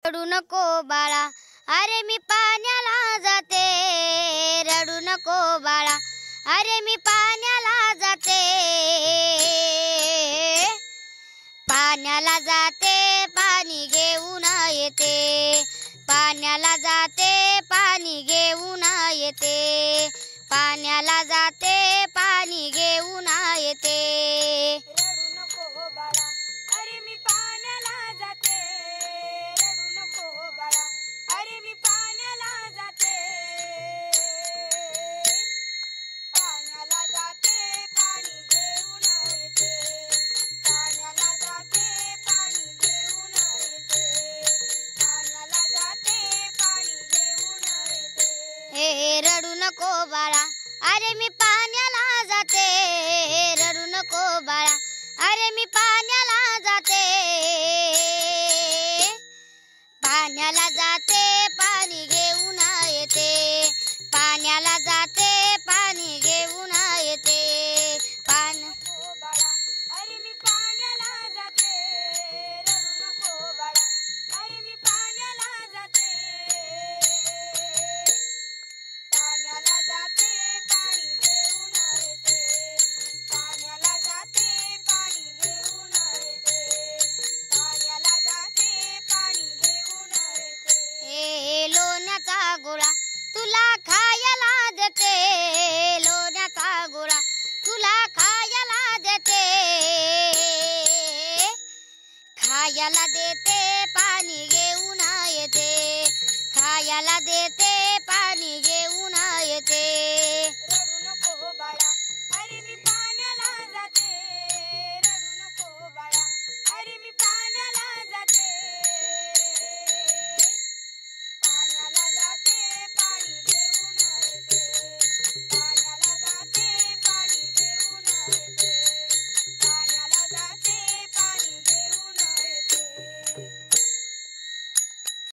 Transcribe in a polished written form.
रडू नको बाळा, अरे मी पाण्याला जाते. रडू नको बाळा, अरे मी पाण्याला जाते. पाण्याला जाते, पाणी घेऊन येते. पाण्याला जाते, पाणी घेऊन येते. पाण्याला जाते, पाणी घेऊन येते. रडू नको हो बाळा, अरे मी पाण्याला जाते. रडू नको हो बाळा, अरे मी पाण्याला जाते. पाण्याला जाते, पाणी घेऊन येते. पाण्याला जाते, पाणी घेऊन येते. पाण्याला जाते, पाणी घेऊन येते. हे रडू नको बाळा, अरे मी पाण्याला जाते. रडू नको बाळा, अरे मी पाण्याला जाते. पाण्याला जाते, पाणी घेऊन येते. पाण्याला जाते, पाणी घेऊन येते. हो बाळा, अरे मी पाण्याला जाते. रडू नको बाळा, अरे मी पाण्याला जाते. पाण्याला जाते, पाणी घेऊन येते. पाण्याला जाते, पाणी घेऊन येते. पाण्याला जाते, पाणी घेऊन येते. ए लोण्याचा गोळा तुला खायला देते. लोण्याचा गोळा तुला खायला देते. खायला देते, पाणी घेऊन येते. खायला देते, पाणी घेऊन येते.